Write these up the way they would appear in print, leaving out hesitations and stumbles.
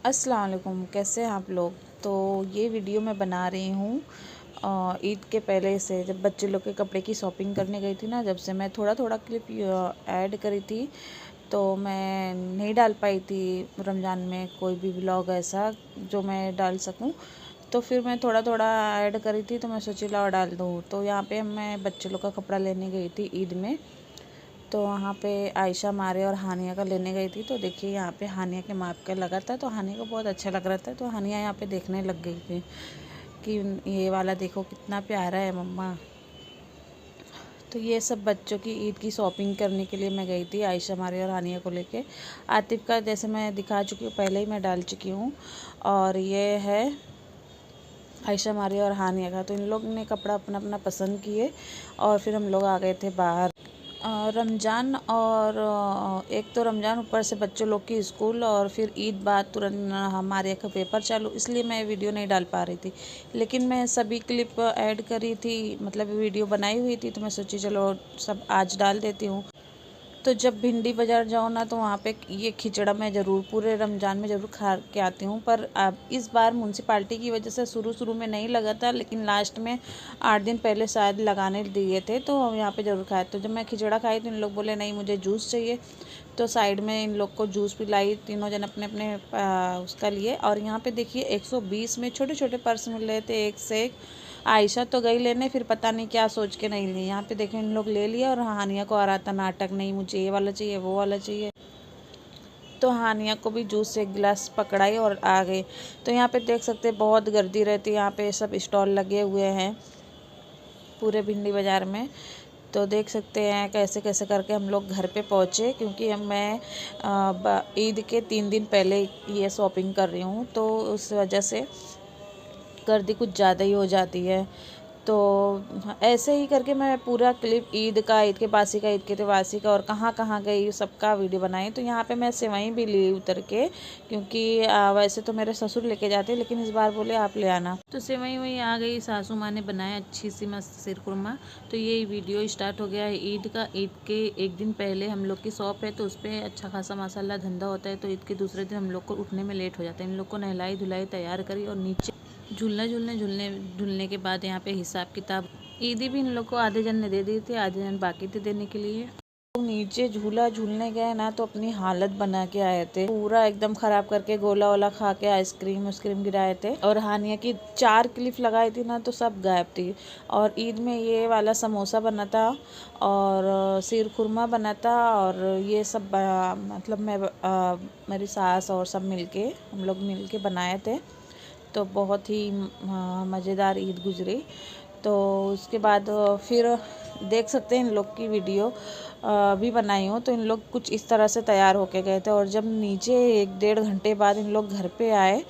अस्सलाम वालेकुम, कैसे हैं आप लोग। तो ये वीडियो मैं बना रही हूँ ईद के पहले से, जब बच्चे लोग के कपड़े की शॉपिंग करने गई थी ना, जब से मैं थोड़ा थोड़ा क्लिप ऐड करी थी। तो मैं नहीं डाल पाई थी रमज़ान में कोई भी व्लॉग ऐसा जो मैं डाल सकूं। तो फिर मैं थोड़ा थोड़ा ऐड करी थी, तो मैं सोची लाओ डाल दूँ। तो यहाँ पे मैं बच्चे लोग का कपड़ा लेने गई थी ईद में। तो वहाँ पे आयशा, मारे और हानिया का लेने गई थी। तो देखिए यहाँ पे हानिया के माप का लगा था, तो हानिया को बहुत अच्छा लग रहा था। तो हानिया यहाँ पे देखने लग गई थी कि ये वाला देखो कितना प्यारा है मम्मा। तो ये सब बच्चों की ईद की शॉपिंग करने के लिए मैं गई थी आयशा, मारे और हानिया को लेके। आतिफ का जैसे मैं दिखा चुकी हूँ, पहले ही मैं डाल चुकी हूँ। और ये है आयशा, मारे और हानिया का। तो इन लोग ने कपड़ा अपना अपना पसंद किए और फिर हम लोग आ गए थे बाहर। रमज़ान और एक तो रमज़ान, ऊपर से बच्चों लोग की स्कूल, और फिर ईद बाद तुरंत हमारे का पेपर चालू, इसलिए मैं वीडियो नहीं डाल पा रही थी। लेकिन मैं सभी क्लिप ऐड करी थी, मतलब वीडियो बनाई हुई थी, तो मैं सोची चलो सब आज डाल देती हूँ। तो जब भिंडी बाज़ार जाओ ना, तो वहाँ पे ये खिचड़ा मैं ज़रूर पूरे रमज़ान में ज़रूर खा के आती हूँ। पर अब इस बार म्यूनसिपाल्टी की वजह से शुरू में नहीं लगा था, लेकिन लास्ट में 8 दिन पहले शायद लगाने दिए थे, तो हम यहाँ पे ज़रूर खाए। तो जब मैं खिचड़ा खाई तो इन लोग बोले नहीं मुझे जूस चाहिए। तो साइड में इन लोग को जूस पिलाई, तीनों जन अपने अपने उसका लिए। और यहाँ पे देखिए 120 में छोटे छोटे पर्स मिल रहे थे, एक से एक। आयशा तो गई लेने, फिर पता नहीं क्या सोच के नहीं ली। यहाँ पे देखें इन लोग ले लिया, और हानिया को आ रहा था नाटक, नहीं मुझे ये वाला चाहिए वो वाला चाहिए। तो हानिया को भी जूस से एक गिलास पकड़ाई और आ गए। तो यहाँ पे देख सकते हैं बहुत गर्दी रहती है, यहाँ पे सब स्टॉल लगे हुए हैं पूरे भिंडी बाज़ार में। तो देख सकते हैं कैसे कैसे करके हम लोग घर पे पहुँचे, क्योंकि मैं ईद के 3 दिन पहले ये शॉपिंग कर रही हूँ, तो उस वजह से गर्दी कुछ ज़्यादा ही हो जाती है। तो ऐसे ही करके मैं पूरा क्लिप ईद का, ईद के बासी का, ईद के त्योहासी का, और कहाँ कहाँ गई सबका वीडियो बनाई। तो यहाँ पे मैं सेवई भी ली उतर के, क्योंकि वैसे तो मेरे ससुर लेके जाते, लेकिन इस बार बोले आप ले आना। तो सेवई वही आ गई, सासू माँ ने बनाया अच्छी सी मस्त सिरकुरमा। तो ये वीडियो स्टार्ट हो गया है ईद का। ईद के एक दिन पहले हम लोग की शॉप है, तो उस पर अच्छा खासा माशाल्लाह धंधा होता है। तो ईद के दूसरे दिन हम लोग को उठने में लेट हो जाता है। इन लोग को नहलाई धुलाई तैयार करी, और नीचे झूलने के बाद यहाँ पे हिसाब किताब। ईदी भी इन लोग को आधे जन ने दे दी थी, आधे जन बाकी थे देने के लिए। तो नीचे झूला झूलने गए ना, तो अपनी हालत बना के आए थे, पूरा एकदम खराब करके, गोला वोला खा के, आइसक्रीम गिराए थे। और हानिया की 4 क्लिप लगाई थी ना, तो सब गायब थी। और ईद में ये वाला समोसा बना था, और शीर खुरमा बना था, और ये सब मतलब मेरी सास और सब मिलके, हम लोग मिलके बनाए थे। तो बहुत ही मज़ेदार ईद गुजरी। तो उसके बाद फिर देख सकते हैं इन लोग की वीडियो भी बनाई हूँ। तो इन लोग कुछ इस तरह से तैयार होके गए थे, और जब नीचे 1-1.5 घंटे बाद इन लोग घर पे आए,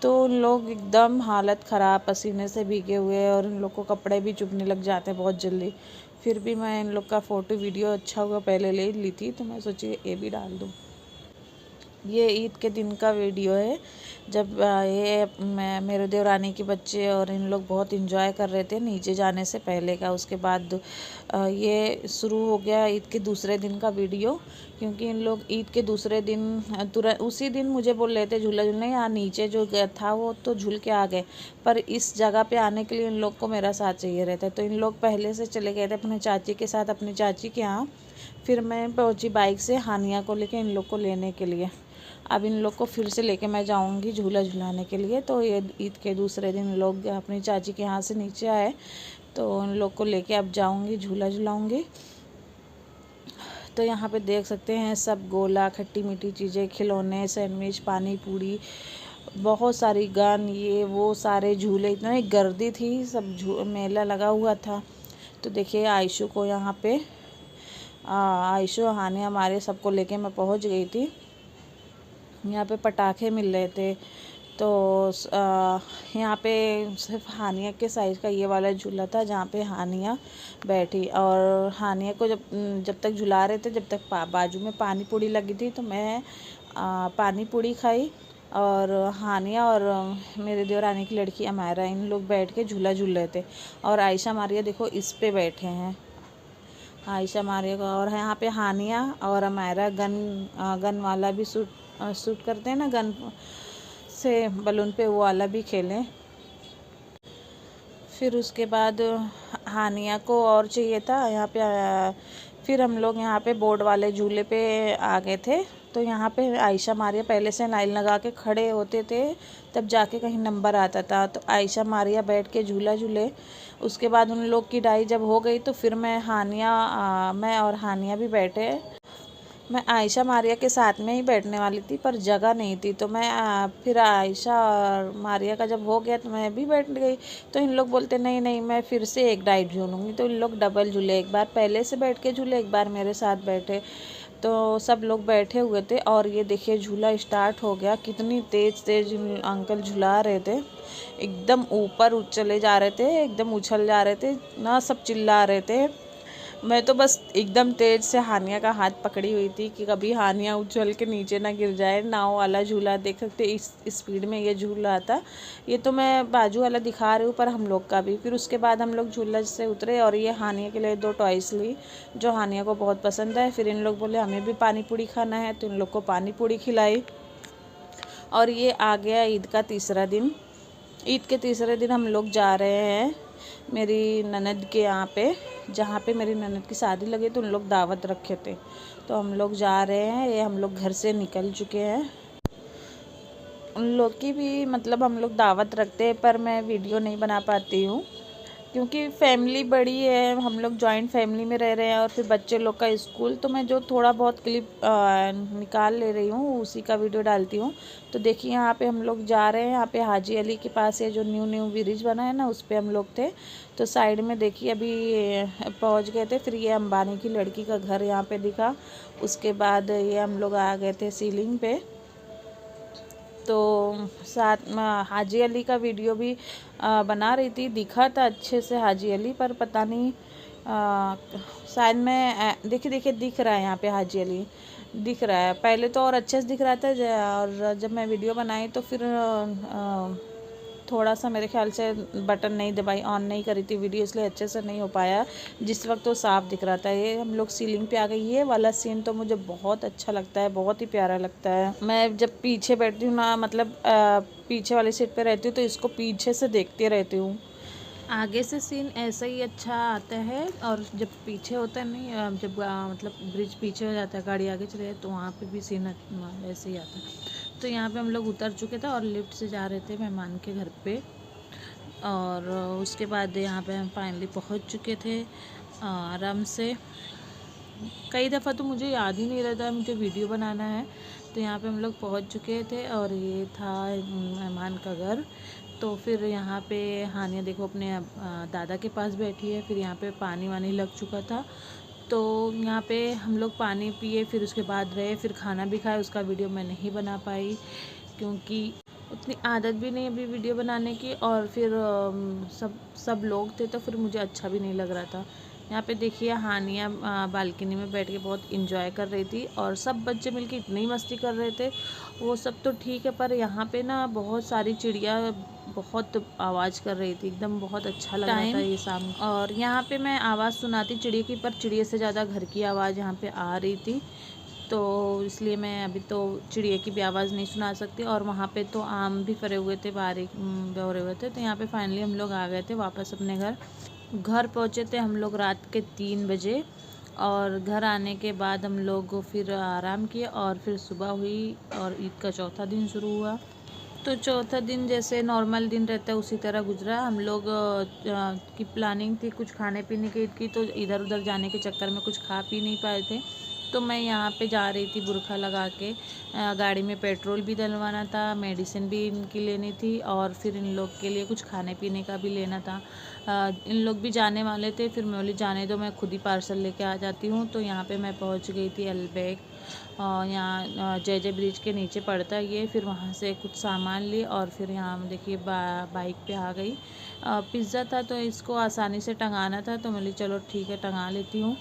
तो उन लोग एकदम हालत ख़राब, पसीने से भीगे हुए, और इन लोग को कपड़े भी चुभने लग जाते हैं बहुत जल्दी। फिर भी मैं इन लोग का फ़ोटो वीडियो अच्छा हुआ पहले ले ली थी, तो मैं सोची ये भी डाल दूँ। ये ईद के दिन का वीडियो है, जब ये मेरे देवरानी के बच्चे और इन लोग बहुत इंजॉय कर रहे थे नीचे जाने से पहले का। उसके बाद ये शुरू हो गया ईद के दूसरे दिन का वीडियो, क्योंकि इन लोग ईद के दूसरे दिन तुरंत उसी दिन मुझे बोल रहे थे झूला झूलने। यहाँ नीचे जो था वो तो झूल के आ गए, पर इस जगह पे आने के लिए इन लोग को मेरा साथ चाहिए रहता है। तो इन लोग पहले से चले गए थे अपने चाची के साथ, अपनी चाची के यहाँ। फिर मैं पहुँची बाइक से हानिया को लेके इन लोग को लेने के लिए। अब इन लोग को फिर से लेके मैं जाऊंगी झूला झुलाने के लिए। तो ये ईद के दूसरे दिन लोग अपनी चाची के यहाँ से नीचे आए, तो इन लोग को लेके अब जाऊंगी झूला झुलाऊंगी। तो यहाँ पे देख सकते हैं सब गोला, खट्टी मीठी चीज़ें, खिलौने, सैंडविच, पानी पूरी, बहुत सारी गन, ये वो सारे झूले, इतनी गर्दी थी, सब मेला लगा हुआ था। तो देखिए आयशु को यहाँ पे आयशु, हानि, हमारे सबको लेके मैं पहुँच गई थी। यहाँ पे पटाखे मिल रहे थे। तो यहाँ पे सिर्फ हानिया के साइज़ का ये वाला झूला था, जहाँ पे हानिया बैठी। और हानिया को जब जब तक झुला रहे थे, जब तक बाजू में पानी पूरी लगी थी, तो मैं पानी पूरी खाई। और हानिया और मेरे देवरानी की लड़की अमायरा, इन लोग बैठ के झूला झूल रहे थे। और आयशा, मारिया देखो इस पे बैठे हैं, आयशा, मारिया। और यहाँ पे हानिया और अमायरा गन वाला भी शूट करते हैं ना, गन से बलून पे वो वाला भी खेलें। फिर उसके बाद हानिया को और चाहिए था यहाँ पे फिर हम लोग यहाँ पे बोर्ड वाले झूले पे आ गए थे। तो यहाँ पे आयशा मारिया पहले से लाइन लगा के खड़े होते थे, तब जाके कहीं नंबर आता था। तो आयशा मारिया बैठ के झूला झूले। उसके बाद उन लोग की डाई जब हो गई तो फिर मैं और हानिया भी बैठे। मैं आयशा मारिया के साथ में ही बैठने वाली थी, पर जगह नहीं थी। तो मैं फिर आयशा और मारिया का जब हो गया तो मैं भी बैठ गई। तो इन लोग बोलते नहीं नहीं, मैं फिर से एक डाइट झूलूँगी। तो इन लोग डबल झूले, एक बार पहले से बैठ के झूले, एक बार मेरे साथ बैठे। तो सब लोग बैठे हुए थे और ये देखिए झूला स्टार्ट हो गया। कितनी तेज़ तेज़ अंकल झुला रहे थे, एकदम ऊपर चले जा रहे थे, एकदम उछल जा रहे थे ना, सब चिल्ला रहे थे। मैं तो बस एकदम तेज़ से हानिया का हाथ पकड़ी हुई थी कि कभी हानिया उछल के नीचे ना गिर जाए। नाव वाला झूला देख सकते, इस स्पीड में ये झूल रहा था। ये तो मैं बाजू वाला दिखा रही हूँ, पर हम लोग का भी। फिर उसके बाद हम लोग झूला से उतरे और ये हानिया के लिए 2 टॉयस ली जो हानिया को बहुत पसंद है। फिर इन लोग बोले हमें भी पानी पूड़ी खाना है, तो इन लोग को पानी पूड़ी खिलाई। और ये आ गया ईद का तीसरा दिन। ईद के तीसरे दिन हम लोग जा रहे हैं मेरी ननद के यहाँ पे, जहाँ पे मेरी ननद की शादी लगी तो उन लोग दावत रखे थे। तो हम लोग जा रहे हैं, ये हम लोग घर से निकल चुके हैं। उन लोग की भी मतलब हम लोग दावत रखते हैं, पर मैं वीडियो नहीं बना पाती हूँ क्योंकि फैमिली बड़ी है, हम लोग जॉइंट फैमिली में रह रहे हैं और फिर बच्चे लोग का स्कूल। तो मैं जो थोड़ा बहुत क्लिप निकाल ले रही हूँ उसी का वीडियो डालती हूँ। तो देखिए यहाँ पे हम लोग जा रहे हैं, यहाँ पे हाजी अली के पास ये जो न्यू ब्रिज बना है ना, उस पर हम लोग थे। तो साइड में देखिए अभी पहुँच गए थे। फिर ये अंबानी की लड़की का घर यहाँ पे दिखा। उसके बाद ये हम लोग आ गए थे सीलिंग पे। तो साथ में हाजी अली का वीडियो भी बना रही थी, दिखा था अच्छे से हाजी अली, पर पता नहीं शायद मैं देखिए देखिए दिख रहा है यहाँ पे हाजी अली दिख रहा है। पहले तो और अच्छे से दिख रहा था और जब मैं वीडियो बनाई तो फिर थोड़ा सा मेरे ख्याल से बटन नहीं दबाई, ऑन नहीं करी थी वीडियो, इसलिए अच्छे से नहीं हो पाया। जिस वक्त तो साफ दिख रहा था। ये हम लोग सीलिंग पे आ गए। ये वाला सीन तो मुझे बहुत अच्छा लगता है, बहुत ही प्यारा लगता है। मैं जब पीछे बैठती हूँ ना, मतलब पीछे वाली सीट पे रहती हूँ तो इसको पीछे से देखती रहती हूँ। आगे से सीन ऐसा ही अच्छा आता है और जब पीछे होता है नहीं, जब मतलब ब्रिज पीछे हो जाता है, गाड़ी आगे चले जाए तो वहाँ पे भी सीन ऐसे ही आता है। तो यहाँ पे हम लोग उतर चुके थे और लिफ्ट से जा रहे थे मेहमान के घर पे। और उसके बाद यहाँ पे हम फाइनली पहुँच चुके थे आराम से। कई दफ़ा तो मुझे याद ही नहीं रहता मुझे वीडियो बनाना है। तो यहाँ पे हम लोग पहुँच चुके थे और ये था मेहमान का घर। तो फिर यहाँ पे हानिया देखो अपने दादा के पास बैठी है। फिर यहाँ पे पानी वानी लग चुका था, तो यहाँ पे हम लोग पानी पिए, फिर उसके बाद रहे, फिर खाना भी खाए। उसका वीडियो मैं नहीं बना पाई क्योंकि उतनी आदत भी नहीं अभी वीडियो बनाने की, और फिर सब लोग थे तो फिर मुझे अच्छा भी नहीं लग रहा था। यहाँ पे देखिए हानिया बालकनी में बैठ के बहुत इंजॉय कर रही थी और सब बच्चे मिलके इतनी मस्ती कर रहे थे। वो सब तो ठीक है, पर यहाँ पे ना बहुत सारी चिड़िया बहुत आवाज़ कर रही थी, एकदम बहुत अच्छा लग रहा था ये शाम। और यहाँ पे मैं आवाज़ सुनाती चिड़िया की, पर चिड़िया से ज़्यादा घर की आवाज़ यहाँ पे आ रही थी, तो इसलिए मैं अभी तो चिड़िया की भी आवाज़ नहीं सुना सकती। और वहाँ पे तो आम भी फरे हुए थे, बारीक भरे हुए थे। तो यहाँ पे फाइनली हम लोग आ गए थे वापस अपने घर पहुँचे थे हम लोग रात के 3 बजे। और घर आने के बाद हम लोग फिर आराम किए और फिर सुबह हुई और ईद का चौथा दिन शुरू हुआ। तो चौथा दिन जैसे नॉर्मल दिन रहता है उसी तरह गुजरा। हम लोग की प्लानिंग थी कुछ खाने पीने की ईद की, तो इधर उधर जाने के चक्कर में कुछ खा पी नहीं पाए थे। तो मैं यहाँ पे जा रही थी बुरखा लगा के, गाड़ी में पेट्रोल भी डलवाना था, मेडिसिन भी इनकी लेनी थी और फिर इन लोग के लिए कुछ खाने पीने का भी लेना था। इन लोग भी जाने वाले थे, फिर मैं बोली जाने दो, मैं खुद ही पार्सल लेके आ जाती हूँ। तो यहाँ पे मैं पहुँच गई थी अलबैग, यहाँ जय ब्रिज के नीचे पड़ता है ये। फिर वहाँ से कुछ सामान लिए और फिर यहाँ देखिए बाइक पे आ गई। पिज़्ज़ा था तो इसको आसानी से टंगाना था, तो बोली चलो ठीक है टंगा लेती हूँ।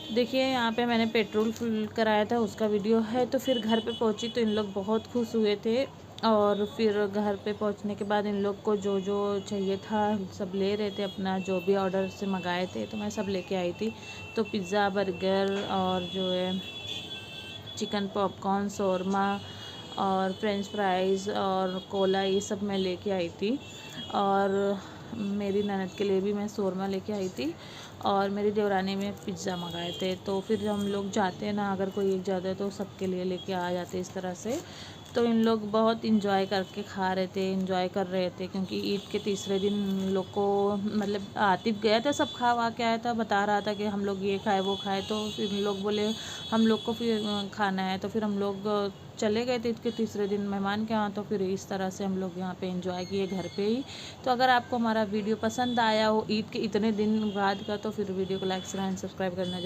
देखिए यहाँ पे मैंने पेट्रोल फुल कराया था, उसका वीडियो है। तो फिर घर पे पहुँची तो इन लोग बहुत खुश हुए थे और फिर घर पे पहुँचने के बाद इन लोग को जो जो चाहिए था सब ले रहे थे, अपना जो भी ऑर्डर से मंगाए थे तो मैं सब लेके आई थी। तो पिज़्ज़ा, बर्गर और जो है चिकन पॉपकॉर्न, शौरमा और फ्रेंच फ्राइज़ और कोला ये सब मैं लेके आई थी। और मेरी ननद के लिए भी मैं शोरमा लेके आई थी और मेरी देवरानी में पिज़्ज़ा मंगाए थे। तो फिर हम लोग जाते हैं ना, अगर कोई एक जाता है तो सबके लिए लेके आ जाते इस तरह से। तो इन लोग बहुत इंजॉय करके खा रहे थे, इंजॉय कर रहे थे, क्योंकि ईद के तीसरे दिन इन लोग को मतलब आतिफ गया था, सब खा वा के आया था, बता रहा था कि हम लोग ये खाए वो खाए। तो फिर इन लोग बोले हम लोग को फिर खाना है, तो फिर हम लोग चले गए थे ईद के तीसरे दिन मेहमान के यहाँ। तो फिर इस तरह से हम लोग यहाँ पे एंजॉय किए घर पे ही। तो अगर आपको हमारा वीडियो पसंद आया हो ईद के इतने दिन बाद का, तो फिर वीडियो को लाइक शेयर एंड सब्सक्राइब करना।